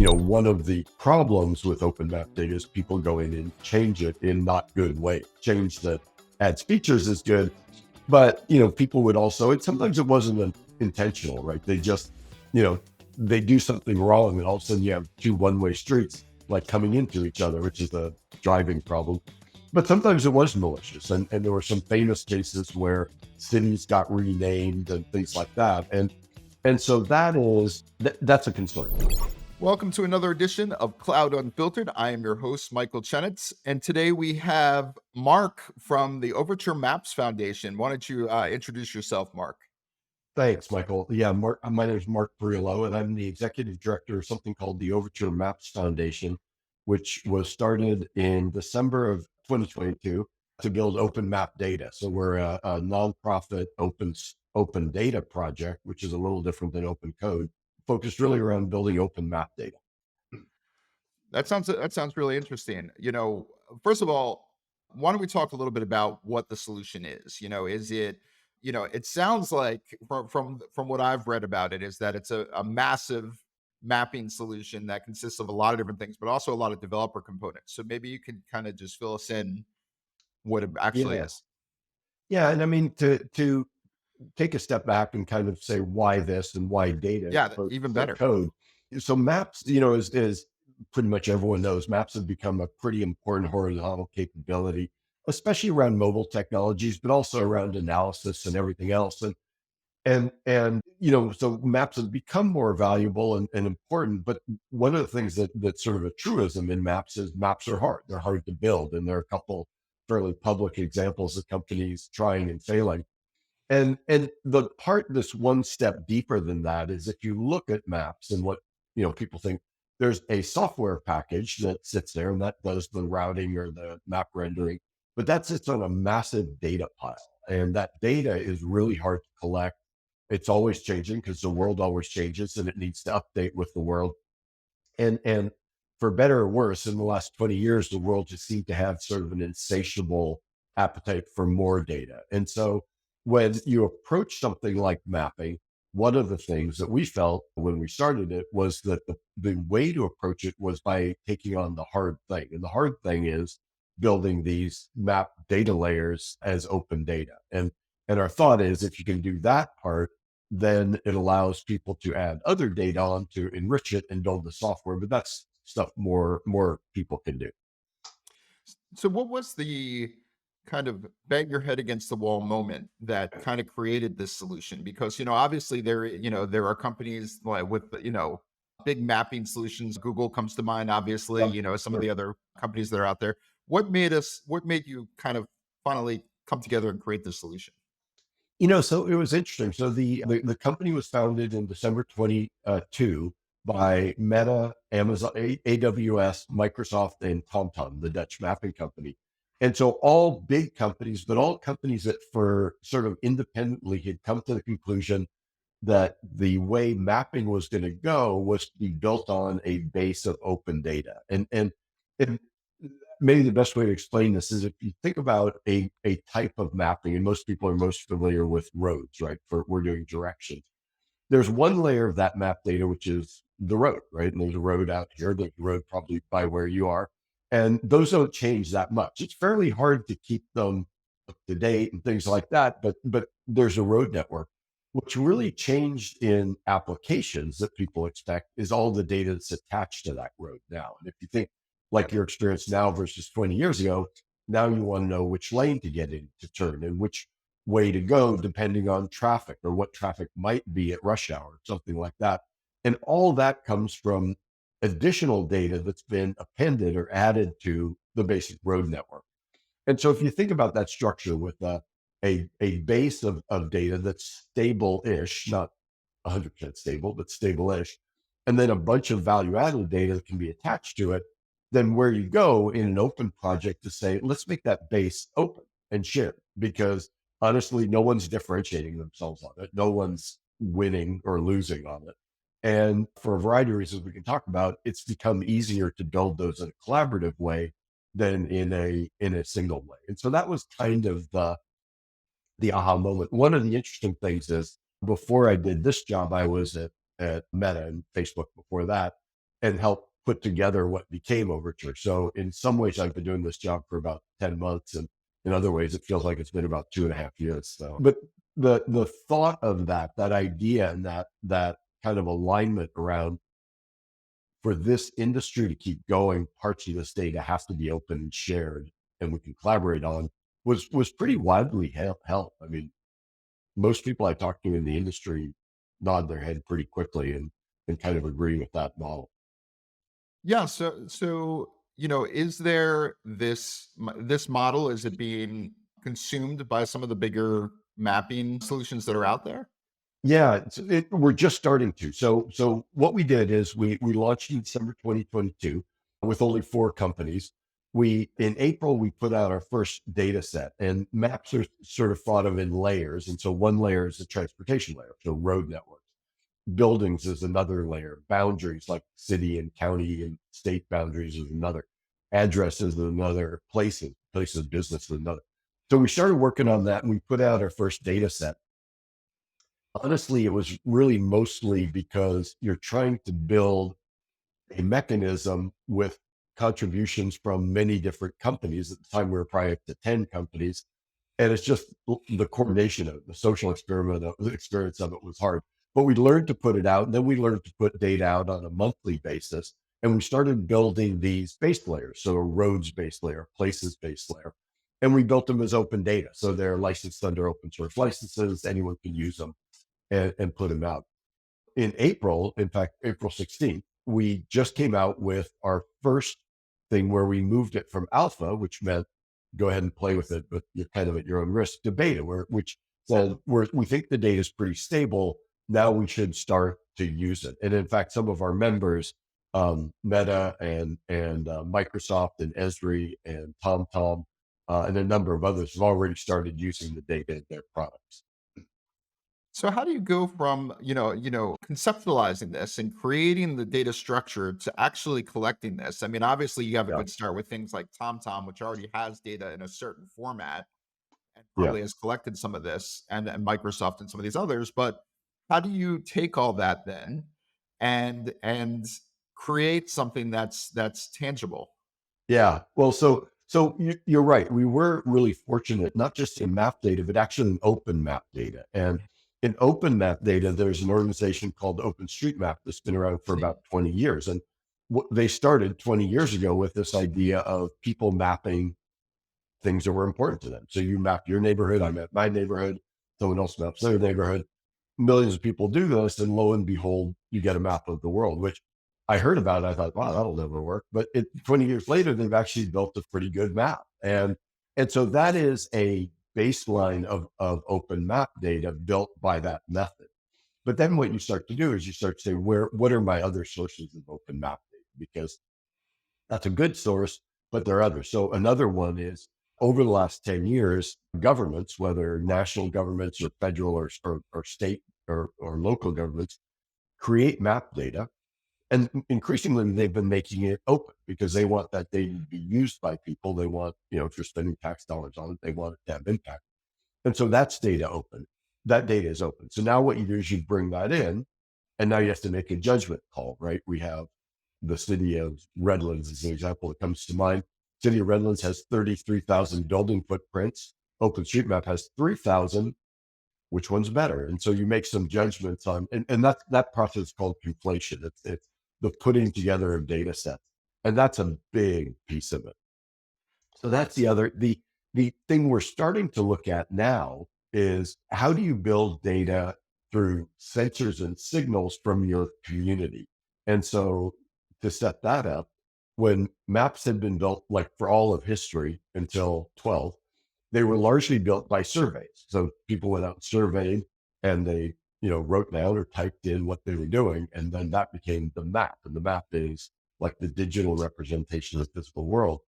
One of the problems with open map data is people go in and change it in not good way. Change that adds features is good, but people would also, and sometimes it wasn't intentional, right? They just, you know, they do something wrong and all of a sudden you have two one-way streets like coming into each other, which is a driving problem. But sometimes it was malicious, and there were some famous cases where cities got renamed and things like that. And so that's a concern. Welcome to another edition of Cloud Unfiltered. I am your host, Michael Chenitz, and today we have Marc from the Overture Maps Foundation. Why don't you introduce yourself, Marc? Thanks, Michael. Yeah, my name is Marc Prioleau, and I'm the executive director of something called the Overture Maps Foundation, which was started in December of 2022 to build open map data. So we're a nonprofit open data project, which is a little different than open code, focused really around building open map data. That sounds really interesting. First of all, why don't we talk a little bit about what the solution is? Is it, it sounds like from what I've read about it is that it's a massive mapping solution that consists of a lot of different things, but also a lot of developer components. So maybe you can kind of just fill us in what it actually Yeah, is. yeah, and I mean to take a step back and kind of say why this and why data as Yeah, opposed even to better. code. So maps, is pretty much everyone knows maps have become a pretty important horizontal capability, especially around mobile technologies, but also around analysis and everything else. So maps have become more valuable and important. But one of the things that's sort of a truism in maps is maps are hard. They're hard to build. And there are a couple fairly public examples of companies trying and failing. And the part that's one step deeper than that is if you look at maps and what people think, there's a software package that sits there and that does the routing or the map rendering, but that sits on a massive data pile. And that data is really hard to collect. It's always changing because the world always changes and it needs to update with the world. And for better or worse, in the last 20 years, the world just seemed to have sort of an insatiable appetite for more data. And so when you approach something like mapping, one of the things that we felt when we started it was that the way to approach it was by taking on the hard thing. And the hard thing is building these map data layers as open data. And our thought is if you can do that part, then it allows people to add other data on to enrich it and build the software. But that's stuff more people can do. So what was the kind of bang your head against the wall moment that kind of created this solution? Because, obviously there are companies like with, big mapping solutions. Google comes to mind, obviously, Yep, some of sure. the other companies that are out there. What made you kind of finally come together and create this solution? So it was interesting. So the company was founded in December 22 by Meta, Amazon, AWS, Microsoft, and TomTom, the Dutch mapping company. And so all big companies, but all companies that for sort of independently had come to the conclusion that the way mapping was going to go was to be built on a base of open data. And maybe the best way to explain this is if you think about a type of mapping, and most people are most familiar with roads, right? For we're doing directions. There's one layer of that map data, which is the road, right? And there's a road out here, there's a road probably by where you are. And those don't change that much. It's fairly hard to keep them up to date and things like that, but there's a road network. What's really changed in applications that people expect is all the data that's attached to that road now. And if you think like your experience now versus 20 years ago, now you want to know which lane to get in to turn and which way to go depending on traffic or what traffic might be at rush hour, something like that. And all that comes from additional data that's been appended or added to the basic road network. And so if you think about that structure with a base of data that's stable-ish, not 100% stable, but stable-ish, and then a bunch of value-added data that can be attached to it, then where you go in an open project to say, let's make that base open and share, because honestly, no one's differentiating themselves on it. No one's winning or losing on it. And for a variety of reasons we can talk about, it's become easier to build those in a collaborative way than in a single way. And so that was kind of the aha moment. One of the interesting things is before I did this job, I was at Meta and Facebook before that. and help put together what became Overture. So in some ways, I've been doing this job for about 10 months, and in other ways, it feels like it's been about 2.5 years. So, but the thought of that idea, and that kind of alignment around, for this industry to keep going, parts of this data has to be open and shared, and we can collaborate on, was pretty widely held. I mean, most people I talk to in the industry nod their head pretty quickly and kind of agree with that model. Yeah. So is there this model? Is it being consumed by some of the bigger mapping solutions that are out there? Yeah, we're just starting to. So what we did is we launched in December 2022 with only 4 companies. We In April we put out our first data set, and maps are sort of thought of in layers. And so one layer is the transportation layer, so road networks. Buildings is another layer. Boundaries like city and county and state boundaries is another. Addresses is another. Places of business is another. So we started working on that, and we put out our first data set. Honestly, it was really mostly because you're trying to build a mechanism with contributions from many different companies. At the time, we were probably up to 10 companies. And it's just the coordination of the social experiment, the experience of it was hard. But we learned to put it out. And then we learned to put data out on a monthly basis. And we started building these base layers. So a roads based layer, places based layer. And we built them as open data. So they're licensed under open source licenses. Anyone can use them and put them out. In April, in fact, April 16th, we just came out with our first thing where we moved it from alpha, which meant go ahead and play with it, but you're kind of at your own risk, to beta, which said we think the data is pretty stable. Now we should start to use it. And in fact, some of our members, Meta and Microsoft and Esri and TomTom, and a number of others, have already started using the data in their products. So how do you go from, conceptualizing this and creating the data structure to actually collecting this? I mean, obviously you have a Yeah, good start with things like TomTom, which already has data in a certain format and yeah. probably has collected some of this, and Microsoft and some of these others. But how do you take all that then and create something that's tangible? Yeah. Well, so you're right. We were really fortunate, not just in map data, but actually in open map data. And in open map data, there's an organization called OpenStreetMap that's been around for See. about 20 years. And they started 20 years ago with this idea of people mapping things that were important to them. So you map your neighborhood, I map my neighborhood, someone else maps their neighborhood. Millions of people do this, and lo and behold, you get a map of the world, which I heard about. I thought, wow, that'll never work. But 20 years later, they've actually built a pretty good map. And so that is a baseline of open map data built by that method. But then what you start to do is you start to say, what are my other sources of open map data? Because that's a good source, but there are others. So another one is, over the last 10 years, governments, whether national governments or federal or state or local governments, create map data. And increasingly, they've been making it open because they want that data to be used by people. They want, if you're spending tax dollars on it, they want it to have impact. And so that's data open. That data is open. So now what you do is you bring that in, and now you have to make a judgment call, right? We have the city of Redlands as an example that comes to mind. City of Redlands has 33,000 building footprints. OpenStreetMap has 3,000. Which one's better? And so you make some judgments on, and that process is called conflation. It's the putting together of data sets. And that's a big piece of it. So that's the thing we're starting to look at now is, how do you build data through sensors and signals from your community? And so to set that up, when maps had been built, like for all of history until 12, they were largely built by surveys. So people went out and surveyed, and they, wrote down or typed in what they were doing. And then that became the map. And the map is like the digital representation of the physical world.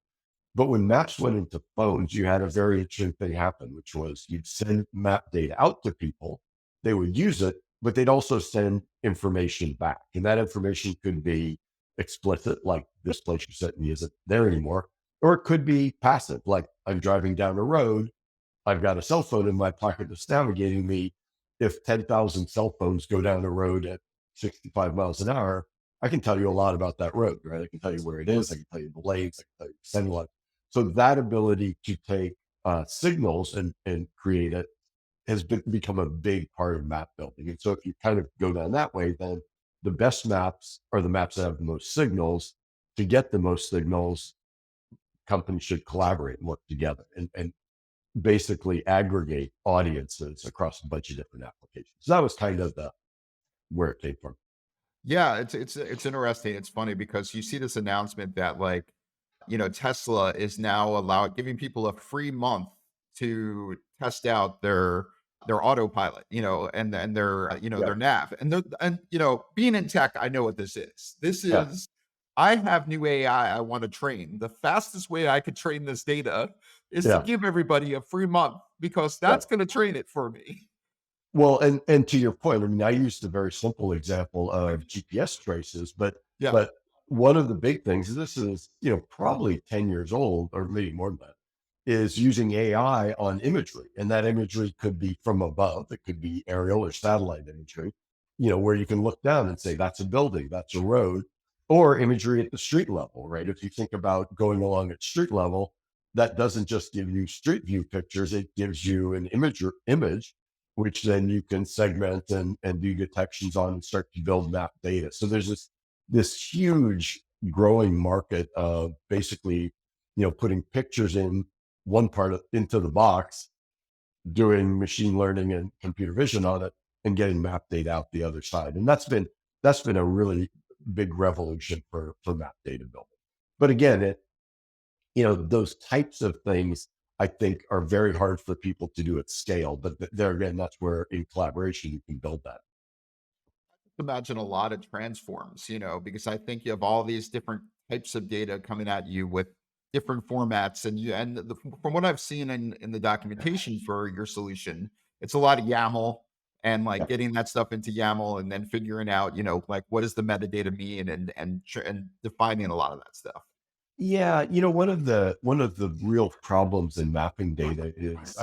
But when maps went into phones, you had a very interesting thing happen, which was you'd send map data out to people, they would use it, but they'd also send information back. And that information could be explicit, like this place you sent me isn't there anymore, or it could be passive, like I'm driving down a road, I've got a cell phone in my pocket that's navigating me. If 10,000 cell phones go down the road at 65 miles an hour, I can tell you a lot about that road, right? I can tell you where it is. I can tell you the lanes. I can tell you the center line. So that ability to take signals and create it become a big part of map building. And so if you kind of go down that way, then the best maps are the maps that have the most signals. To get the most signals, companies should collaborate and work together and basically aggregate audiences across a bunch of different applications. So that was kind of the where it came from. Yeah, it's interesting. It's funny because you see this announcement that like, Tesla is now giving people a free month to test out their autopilot, and their Yeah. their nav. And being in tech, I know what this is. This Yeah. is I have new AI I want to train. The fastest way I could train this data is to Yeah. give everybody a free month because Yeah. that's going to train it for me. Well, and to your point, I mean, I used a very simple example of GPS traces, Yeah. but one of the big things, this is probably 10 years old or maybe more than that, is using AI on imagery, and that imagery could be from above, it could be aerial or satellite imagery, where you can look down and say that's a building, that's a road, or imagery at the street level, right? If you think about going along at street level, that doesn't just give you street view pictures; it gives you an image which then you can segment and do detections on and start to build map data. So there's this huge growing market of basically, putting pictures in one part into the box, doing machine learning and computer vision on it, and getting map data out the other side. And that's been a really big revolution for map data building. But again, those types of things I think are very hard for people to do at scale. But there again, that's where in collaboration you can build that. Imagine a lot of transforms, because I think you have all these different types of data coming at you with different formats, from what I've seen in the documentation for your solution, it's a lot of YAML and like Yeah. getting that stuff into YAML and then figuring out, like what does the metadata mean and defining a lot of that stuff. Yeah, one of the real problems in mapping data is,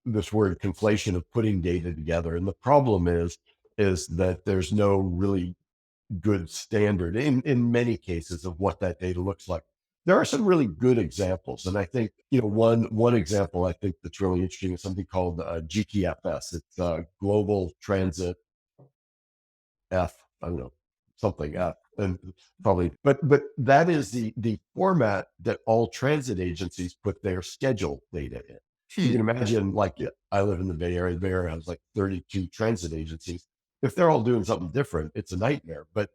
this word conflation of putting data together, and the problem is that there's no really good standard in many cases of what that data looks like. There are some really good examples, and I think one example I think that's really interesting is something called GTFS. It's Global Transit I don't know, something F, and probably, but that is the format that all transit agencies put their schedule data in. So you Hmm. can imagine, like, yeah, I live in the Bay Area. The Bay Area has like 32 transit agencies. If they're all doing something different, it's a nightmare. But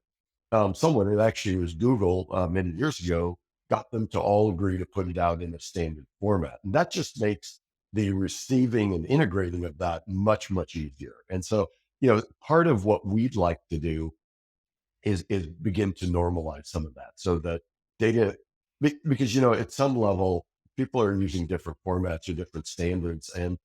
someone, it actually was Google many years ago, got them to all agree to put it out in a standard format. And that just makes the receiving and integrating of that much, much easier. And so, part of what we'd like to do is begin to normalize some of that so that data, because, at some level, people are using different formats or different standards. And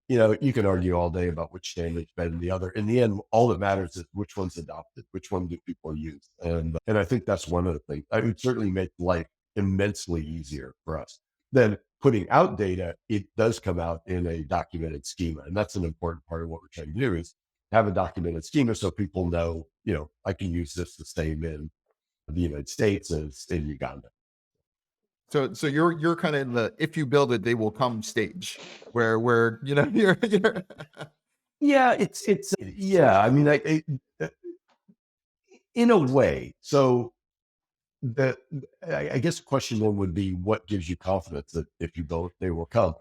you can argue all day about which standard's better than the other. In the end, all that matters is which one's adopted, which one do people use, and I think that's one of the things. I would certainly make life immensely easier for us. Then putting out data, it does come out in a documented schema, and that's an important part of what we're trying to do is have a documented schema so people know, I can use this the same in the United States as in Uganda. So you're kind of in the if you build it, they will come stage where you're Yeah, it's yeah. I mean, in a way. So the I guess the question then would be what gives you confidence that if you build it, they will come.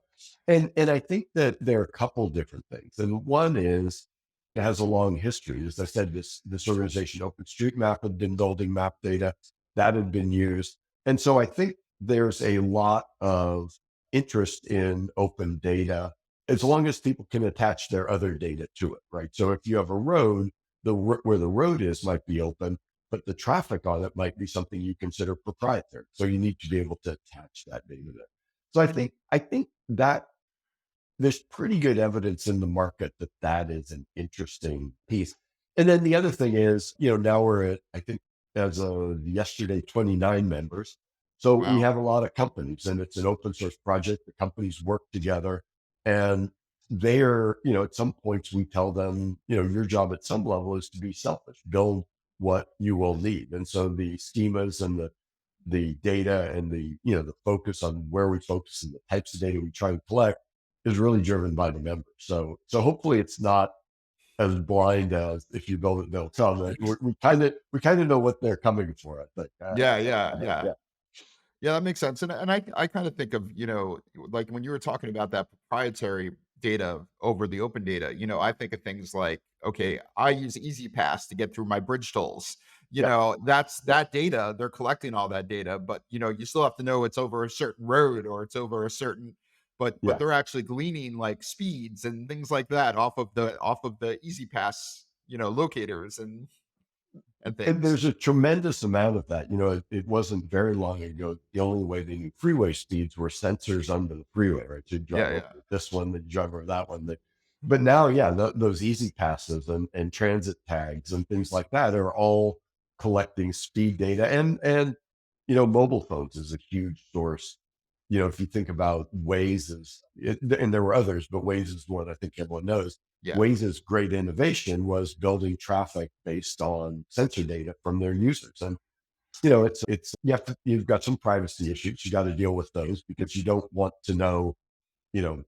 And I think that there are a couple different things. And one is it has a long history. As I said, this organization, OpenStreetMap, had been building map data that had been used. And so I think there's a lot of interest in open data as long as people can attach their other data to it, right? So if you have a road, where the road is might be open, but the traffic on it might be something you consider proprietary. So you need to be able to attach that data there. So I think that there's pretty good evidence in the market that that is an interesting piece. And then the other thing is, now we're at, I think, as of yesterday, 29 members. So we wow. have a lot of companies, and it's an open source project. The companies work together, and they're, at some points we tell them, your job at some level is to be selfish, build what you will need. And so the schemas and the data and the focus on where we focus and the types of data we try and collect is really driven by the members. So hopefully it's not as blind as if you build it, they'll come. Like, we kind of know what they're coming for. I think. Yeah, yeah, yeah. Yeah, Yeah, that makes sense. And I kind of think of, like when you were talking about that proprietary data over the open data, I think of things like, okay, I use Easy Pass to get through my bridge tolls. yeah, That's that data, they're collecting all that data, but you still have to know it's over a certain road or it's over a certain but yeah. they're actually gleaning like speeds and things like that off of the Easy Pass, locators and And things. there's a tremendous amount of that. It wasn't very long ago. The only way they knew freeway speeds were sensors under the freeway, right? So you drive Yeah, over yeah. this one, then you drive over that one. But now, yeah, those easy passes and transit tags and things like that are all collecting speed data. And mobile phones is a huge source. If you think about Waze and there were others, but Waze is one I think everyone knows. Yeah. Waze's great innovation was building traffic based on sensor data from their users. And it's you've got some privacy issues. You got to deal with those because you don't want to know, you know,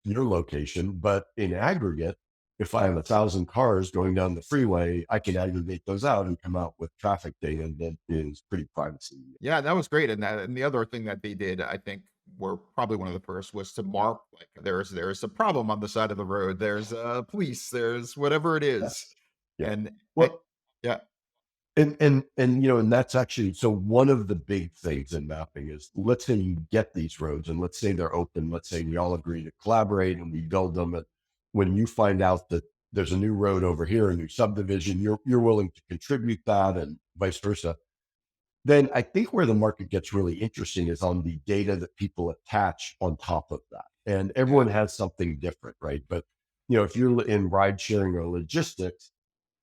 your location. But in aggregate, if I have 1,000 cars going down the freeway, I can aggregate those out and come out with traffic data that is pretty privacy. Yeah, that was great, and the other thing that they did, I think, were probably one of the first was to mark like there's a problem on the side of the road. There's police. There's whatever it Yeah. is, Yeah. and I, Well, yeah, and that's actually so one of the big things in mapping is, let's say you get these roads and let's say they're open, let's say we all agree to collaborate and we build them. And when you find out that there's a new road over here, a new subdivision, you're willing to contribute that and vice versa. Then I think where the market gets really interesting is on the data that people attach on top of that. And yeah, everyone has something different, right? But if you're in ride sharing or logistics,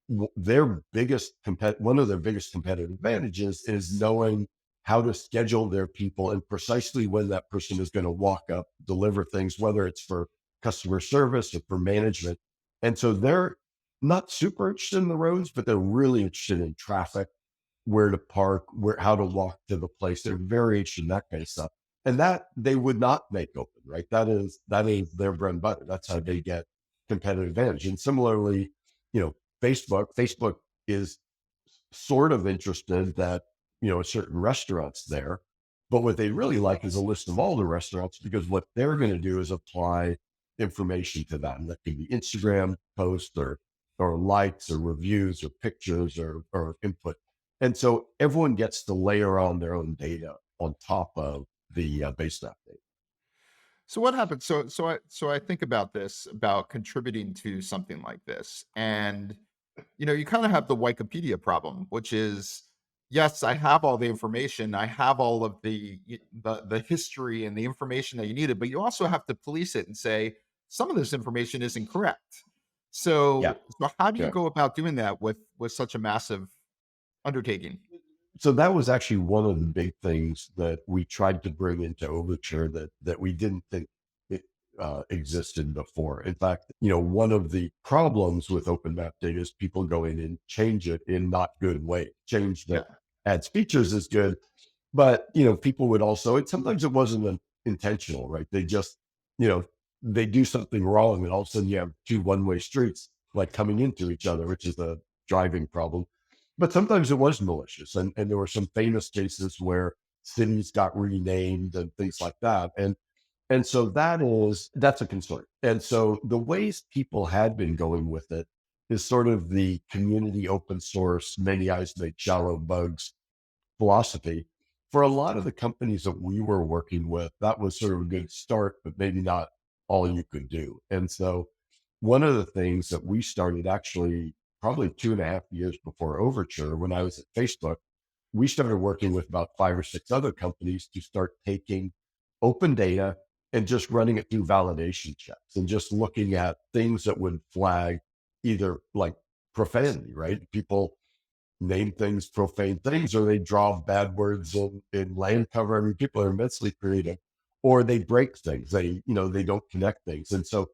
one of their biggest competitive advantages is knowing how to schedule their people and precisely when that person is going to walk up, deliver things, whether it's for customer service or for management. And so they're not super interested in the roads, but they're really interested in traffic, where to park, how to walk to the place. They're very interested in that kind of stuff. And that they would not make open, right? That is their bread and butter. That's how they get competitive advantage. And similarly, Facebook is sort of interested that a certain restaurant's there, but what they really like is a list of all the restaurants, because what they're going to do is apply information to that, and that could be Instagram posts or likes or reviews or pictures or input. And so everyone gets to layer on their own data on top of the base map data. So what happens? So I think about this about contributing to something like this, and you kind of have the Wikipedia problem, which is yes, I have all the information, I have all of the history and the information that you needed, but you also have to police it and say some of this information is incorrect. Yeah. So how do you Yeah. go about doing that with such a massive undertaking? So that was actually one of the big things that we tried to bring into Overture that we didn't think it existed before. In fact, one of the problems with open map data is people go in and change it in not good way. Change that Yeah. adds features is good, but people would also, and sometimes it wasn't intentional, right? They just, you know, they do something wrong, and all of a sudden you have two one-way streets like coming into each other, which is a driving problem. But sometimes it was malicious, and there were some famous cases where cities got renamed and things like that. And so that's a concern. And so the ways people had been going with it is sort of the community open source, many eyes make shallow bugs philosophy. For a lot of the companies that we were working with, that was sort of a good start, but maybe not all you could do. And so one of the things that we started, actually probably 2.5 years before Overture, when I was at Facebook, we started working with about 5 or 6 other companies to start taking open data and just running it through validation checks and just looking at things that would flag either like profanity, right? People name things profane things, or they draw bad words in land cover. I mean, people are immensely creative, or they break things. They don't connect things. And so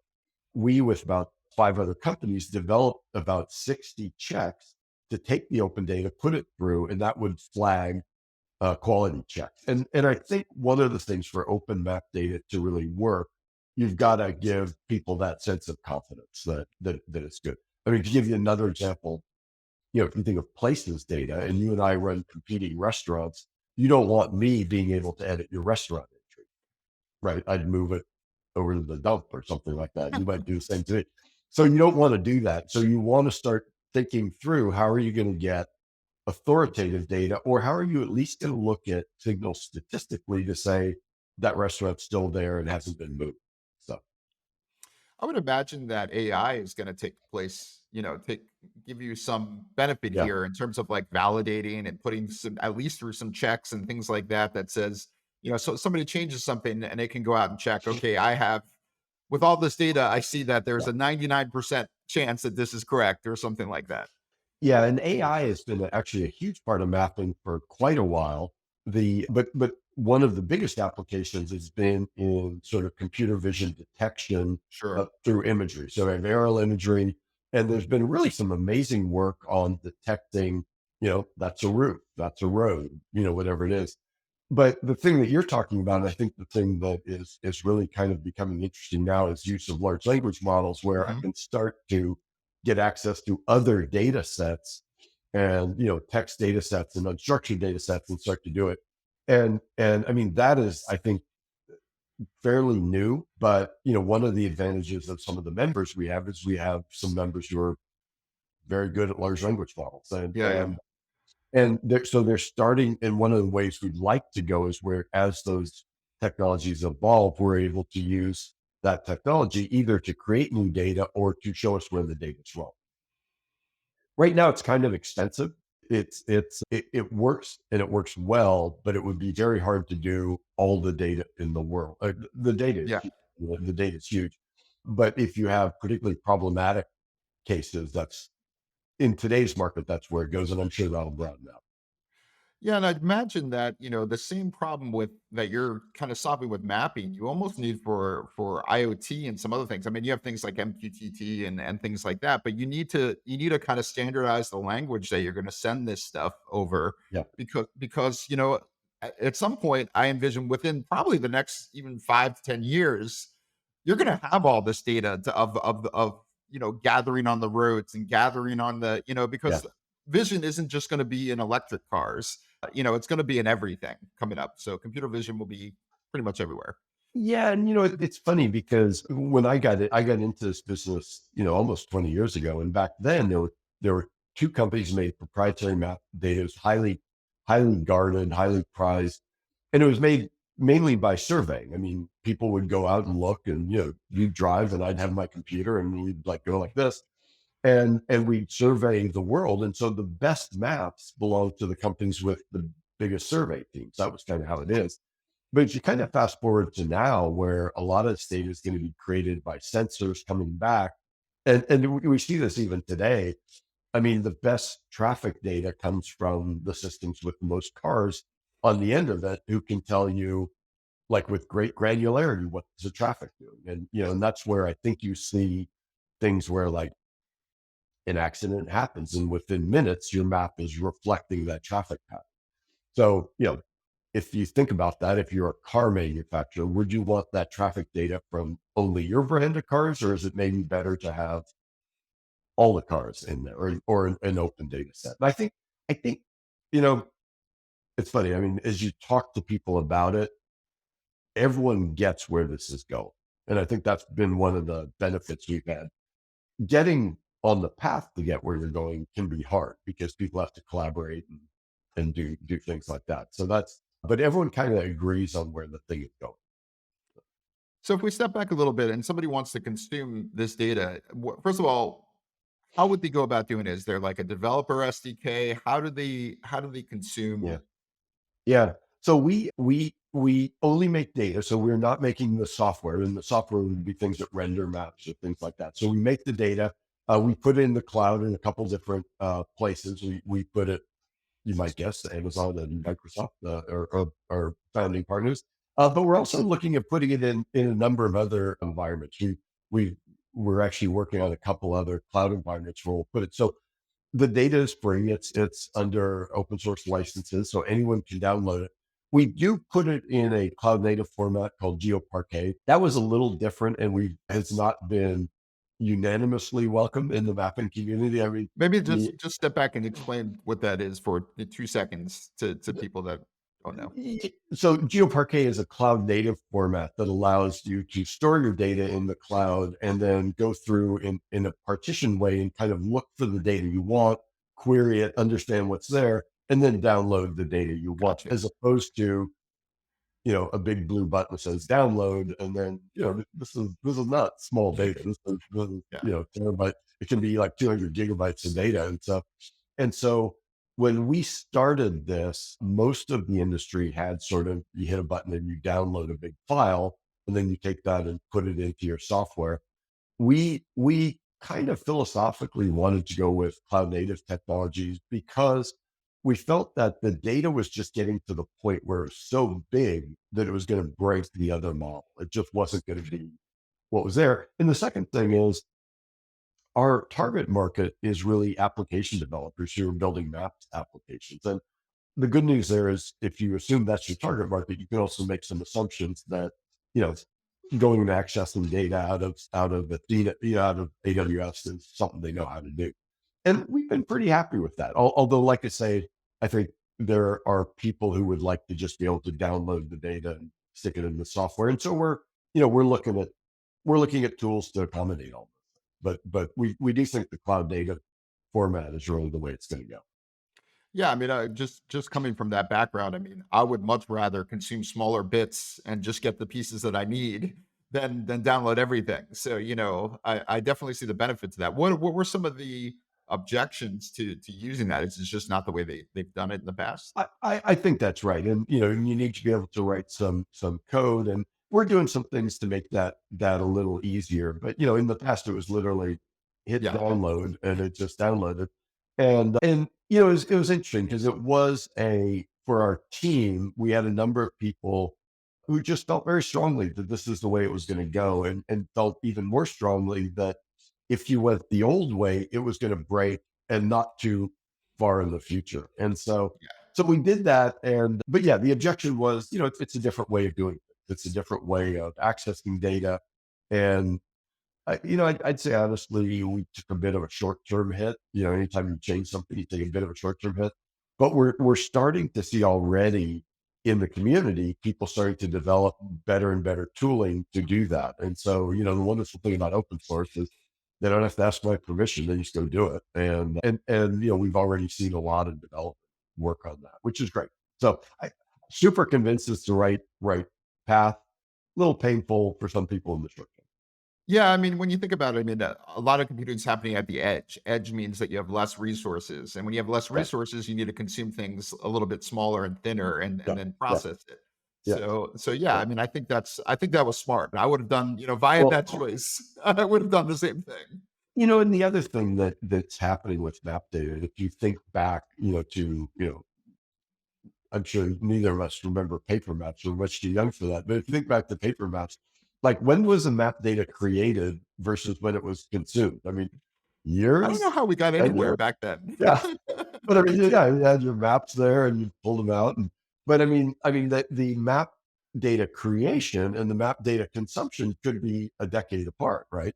we, with about 5 other companies, developed about 60 checks to take the open data, put it through, and that would flag quality checks. And I think one of the things for open map data to really work, you've got to give people that sense of confidence that it's good. I mean, to give you another example, if you think of places data and you and I run competing restaurants, you don't want me being able to edit your restaurant entry, right? I'd move it over to the dump or something like that. You might do the same thing. So you don't want to do that. So you want to start thinking through, how are you going to get authoritative data, or how are you at least going to look at signals statistically to say that restaurant's still there and hasn't been moved? So I would imagine that AI is going to take place, give you some benefit yeah, here in terms of like validating and putting some, at least through some checks and things like that, that says, so somebody changes something and they can go out and check, okay, with all this data, I see that there's yeah. a 99% chance that this is correct or something like that. Yeah, and AI has been actually a huge part of mapping for quite a while. But one of the biggest applications has been in sort of computer vision detection Sure. through imagery. So we have aerial imagery, and there's been really some amazing work on detecting, that's a roof, that's a road, whatever it is. But the thing that you're talking about, and I think the thing that is really kind of becoming interesting now, is use of large language models, where I Mhm. can start to get access to other data sets and text data sets and unstructured data sets and start to do it. And I mean, that is, I think, fairly new. But one of the advantages of some of the members we have is we have some members who are very good at large language models, and Yeah, yeah. and and so they're starting, and one of the ways we'd like to go is where, as those technologies evolve, we're able to use that technology either to create new data or to show us where the data's wrong. Right now, it's kind of expensive. It works, and it works well, but it would be very hard to do all the data in the world. The data is Yeah. huge. The data is huge, but if you have particularly problematic cases, that's in today's market, that's where it goes, and I'm sure that'll broaden out. Yeah, and I'd imagine that, the same problem with that you're kind of solving with mapping, you almost need for IoT and some other things. I mean, you have things like MQTT and things like that, but you need to kind of standardize the language that you're going to send this stuff over Yeah. because at some point I envision within probably the next even 5 to 10 years, you're going to have all this data of gathering on the roads and gathering on Yeah. because vision isn't just going to be in electric cars. It's going to be in everything coming up. So computer vision will be pretty much everywhere. Yeah, and it's funny because when I got into this business, almost 20 years ago, and back then there were two companies made proprietary map data. It was highly guarded, highly prized, and it was made mainly by surveying. I mean, people would go out and look, and you'd drive, and I'd have my computer, and we'd like go like this, and we'd survey the world, and so the best maps belong to the companies with the biggest survey teams. That was kind of how it is. But if you kind of fast forward to now, where a lot of this data is going to be created by sensors coming back, and we see this even today. I mean, the best traffic data comes from the systems with the most cars on the end of it, who can tell you, like, with great granularity, what's the traffic doing. And that's where I think you see things where, like, an accident happens, and within minutes, your map is reflecting that traffic pattern. So, if you think about that, if you're a car manufacturer, would you want that traffic data from only your brand of cars, or is it maybe better to have all the cars in there, or an open data set? And I think, you know, it's funny. I mean, as you talk to people about it, everyone gets where this is going. And I think that's been one of the benefits we've had. Getting on the path to get where you're going can be hard because people have to collaborate and do things like that. So but everyone kind of agrees on where the thing is going. So if we step back a little bit and somebody wants to consume this data, first of all, how would they go about doing it? Is there like a developer SDK? How do they Yeah. consume? Yeah. So we only make data. So we're not making the software, and the software would be things that render maps or things like that. So we make the data. We put it in the cloud in a couple different places. We put it, you might guess, Amazon and Microsoft are founding partners. But we're also looking at putting it in a number of other environments. We we're actually working on a couple other cloud environments where we'll put it. So the data is free. It's under open source licenses, so anyone can download it. We do put it in a cloud native format called GeoParquet. That was a little different, and we has not been unanimously welcome in the mapping community. I mean, Maybe the just step back and explain what that is for 2 seconds to people that don't know. so GeoParquet is a cloud native format that allows you to store your data in the cloud and then go through in a partitioned way and kind of look for the data you want, query it, understand what's there, and then download the data you want, Gotcha. as opposed to, a big blue button that says download, and then, this is not small data. This is, Yeah. terabyte. It can be like 200 gigabytes of data and stuff. And so when we started this, most of the industry had sort of, you hit a button and you download a big file, and then you take that and put it into your software. We kind of philosophically wanted to go with cloud native technologies because we felt that the data was just getting to the point where it was so big that it was going to break the other model. It just wasn't going to be what was there. And the second thing is, our target market is really application developers who are building maps applications. And the good news there is, if you assume that's your target market, you can also make some assumptions that, you know, going and accessing data out of Athena, out of AWS is something they know how to do. And we've been pretty happy with that. Although, like I say, I think there are people who would like to just be able to download the data and stick it in the software. And so we're looking at tools to accommodate all this. But we do think the cloud data format is really the way it's going to go. Yeah, I mean, just coming from that background, I mean, I would much rather consume smaller bits and just get the pieces that I need than download everything. So, I definitely see the benefit to that. What were some of the objections to using that? It's just not the way they've done it in the past. I think that's right, and you need to be able to write some code, and we're doing some things to make that a little easier. But in the past, it was literally hit Yeah, download, and it just downloaded, and it was interesting because it was a for our team. We had a number of people who just felt very strongly that this is the way it was going to go, and felt even more strongly that if you went the old way, it was going to break and not too far in the future. And so we did that. But yeah, the objection was, it's a different way of doing it. It's a different way of accessing data. And I'd say honestly, we took a bit of a short-term hit. Anytime you change something, you take a bit of a short-term hit. But we're starting to see already in the community people starting to develop better and better tooling to do that. And so, the wonderful thing about open source is they don't have to ask my permission; they just go do it. And we've already seen a lot of development work on that, which is great. So I super convinced it's the right path. A little painful for some people in the short term. yeah. I mean, when you think about it, I mean, a lot of computing is happening at the edge. Edge means that you have less resources, and when you have less Yeah. resources, you need to consume things a little bit smaller and thinner, and Yeah. then Yeah. process it. Yeah. So yeah, Yeah. I mean, I think that was smart. I would have done, if I had Well, that choice, I would have done the same thing. and the other thing that's happening with map data, if you think back, to, I'm sure neither of us remember paper maps. We're much too young for that. But if you think back to paper maps, like when was the map data created versus when it was consumed? I mean, I don't know years, how we got 10 anywhere years? back then. Yeah. But I mean, yeah, you had your maps there and you pulled them out. But I mean, the map data creation and the map data consumption could be a decade apart, right?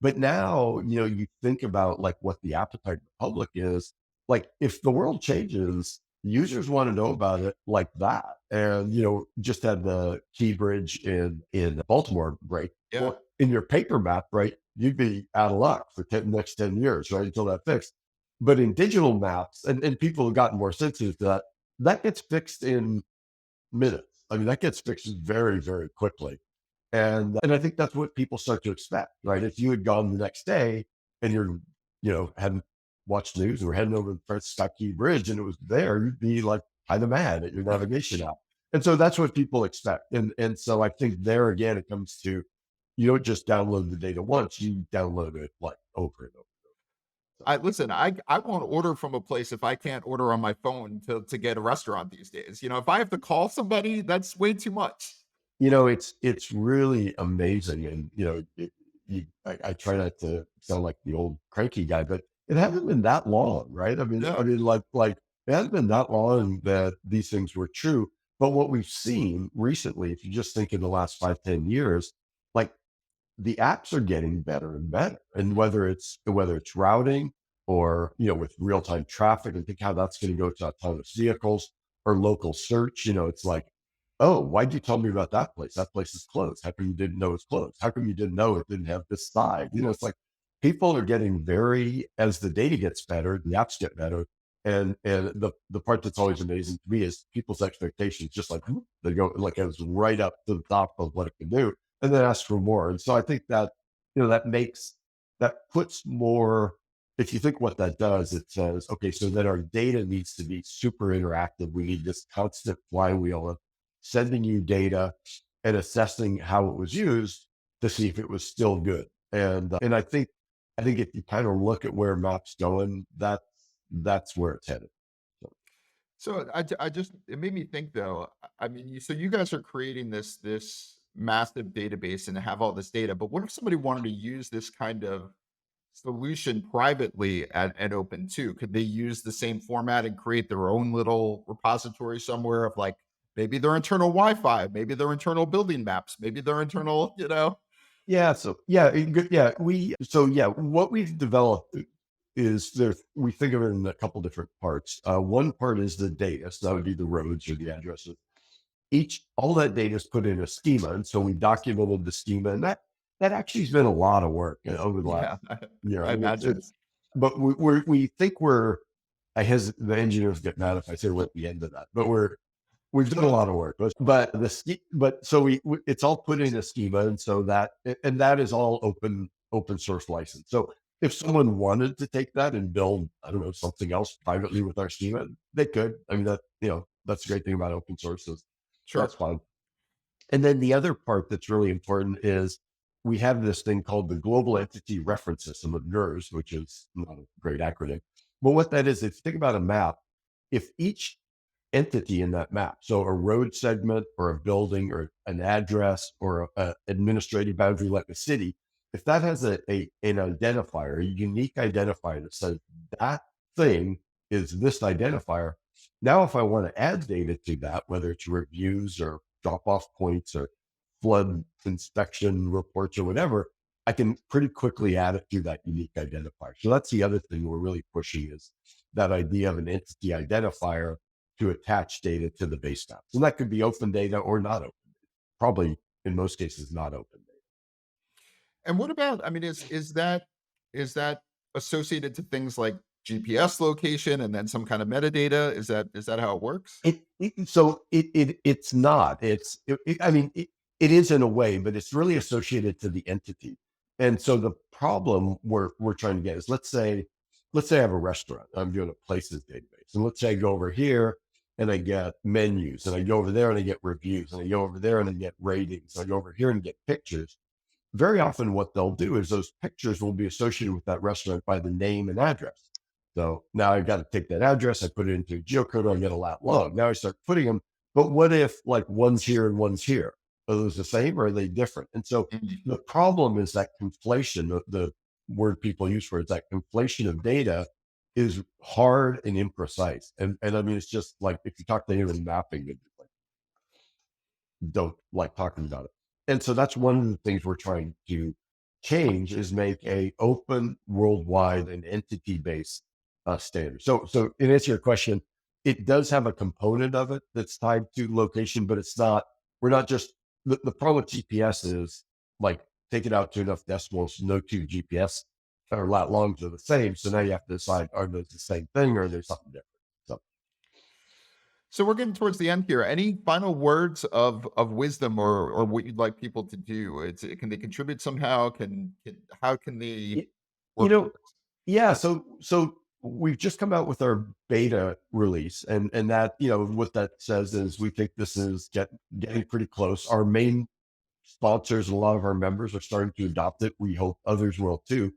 But now, you think about like what the appetite of the public is. Like if the world changes, users want to know about it like that. And just had the key bridge in Baltimore break. Yeah. Well, in your paper map, right, you'd be out of luck for next 10 years, right? Until that fixed. But in digital maps, and people have gotten more sensitive to that gets fixed in minutes. I mean, that gets fixed very, very quickly. And I think that's what people start to expect, right? If you had gone the next day and hadn't watched the news or heading over the Francis Scott Key Bridge and it was there, you'd be like kind of mad at your navigation app. And so that's what people expect. And so I think there again it comes to, you don't just download the data once, you download it like over and over. So, I listen, I won't order from a place if I can't order on my phone to get a restaurant these days. If I have to call somebody, that's way too much. it's really amazing. And I try not to sound like the old cranky guy, but it hasn't been that long, right? Yeah. Like it hasn't been that long that these things were true. But what we've seen recently, if you just think in the last 5, 10 years, like the apps are getting better and better. And whether it's routing or with real time traffic, and think how that's going to go to autonomous vehicles or local search. It's like, oh, why'd you tell me about that place? That place is closed. How come you didn't know it's closed? How come you didn't know it didn't have this side? It's like people are getting very as the data gets better, the apps get better. And the part that's always amazing to me is people's expectations, just like they go like it was right up to the top of what it can do and then ask for more. And so I think that, that puts more, if you think what that does, it says, okay, so then our data needs to be super interactive. We need this constant flywheel of sending you data and assessing how it was used to see if it was still good. And I think if you kind of look at where Map's going, that's where it's headed. So, So I just it made me think though. I mean, so you guys are creating this massive database and have all this data, but what if somebody wanted to use this kind of solution privately and open too? Could they use the same format and create their own little repository somewhere of like maybe their internal Wi-Fi, maybe their internal building maps, maybe their internal, yeah. So yeah, yeah. What we've developed is there. We think of it in a couple different parts. One part is the data, so that would be the roads or the addresses. All that data is put in a schema, and so we documented the schema, and that actually has been a lot of work over the last Yeah, year. I I mean, imagine. but we think we're. The engineers get mad if I say we're at the end of that, but we've done a lot of work. But so it's all put in a schema, and so that is all open source license. So if someone wanted to take that and build, I don't know, something else privately with our schema, they could. I mean, that's the great thing about open source is that's Sure. fine. And then the other part that's really important is we have this thing called the Global Entity Reference System of GERS, which is not a great acronym. But what that is, if you think about a map, if each entity in that map, so a road segment or a building or an address or a administrative boundary like a city, if that has an identifier, a unique identifier that says that thing is this identifier, now if I want to add data to that, whether it's reviews or drop off points or flood inspection reports or whatever, I can pretty quickly add it to that unique identifier. So that's the other thing we're really pushing is that idea of an entity identifier to attach data to the base maps. And that could be open data or not open. Probably in most cases, not open data. And what about, I mean, is that associated to things like GPS location and then some kind of metadata? Is that how it works? It's not. I mean, it is in a way, but it's really associated to the entity. And so the problem we're trying to get is let's say I have a restaurant. I'm doing a places database, and let's say I go over here and I get menus, and I go over there and I get reviews, and I go over there and I get ratings, and I go over here and get pictures. Very often what they'll do is those pictures will be associated with that restaurant by the name and address. So now I've got to take that address, I put it into a geocoder, I get a lat long. Now I start putting them, but what if like one's here and one's here? Are those the same or are they different? And so Mhm. the problem is that conflation, the word people use for it, is that conflation of data is hard and imprecise. And I mean, it's just like if you talk to anyone in mapping, it's like, don't like talking about it. And so that's one of the things we're trying to change is make a open worldwide and entity based standard. So in answer to your question, it does have a component of it that's tied to location, but it's not. We're not just the problem with GPS is like take it out to enough decimals. No two GPS or lat longs are the same. So now you have to decide are those the same thing or are there something different? So So we're getting towards the end here. Any final words of wisdom or what you'd like people to do? Can they contribute somehow? How can they y- you work with know, this? yeah, so we've just come out with our beta release, and that what that says is we think this is getting pretty close. Our main sponsors and a lot of our members are starting to adopt it. We hope others will too.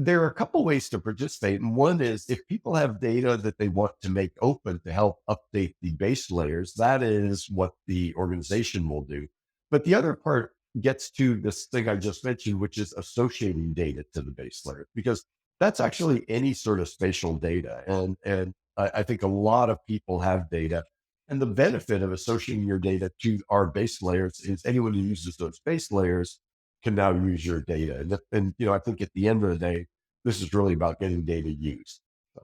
There are a couple ways to participate, and one is if people have data that they want to make open to help update the base layers, that is what the organization will do. But the other part gets to this thing I just mentioned, which is associating data to the base layer, because That's actually any sort of spatial data. And I think a lot of people have data. And the benefit of associating your data to our base layers is anyone who uses those base layers can now use your data. And I think at the end of the day, this is really about getting data used. So,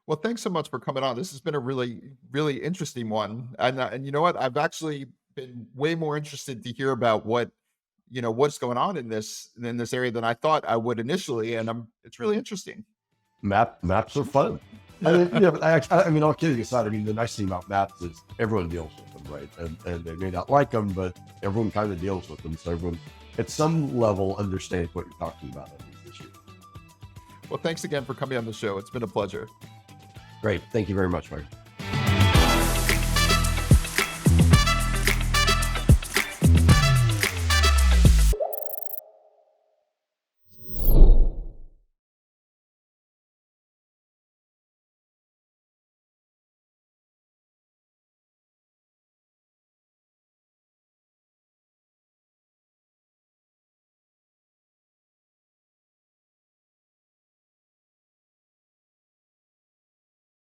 Well, thanks so much for coming on. This has been a really, really interesting one. And you know what? I've actually been way more interested to hear about what's going on in this area than I thought I would initially. And it's really interesting. maps are fun. I mean, but I mean, all kidding aside, I mean, the nice thing about maps is everyone deals with them, right? And they may not like them, but everyone kind of deals with them. So everyone, at some level, understands what you're talking about on these issues. Well, thanks again for coming on the show. It's been a pleasure. Great. Thank you very much, Mike.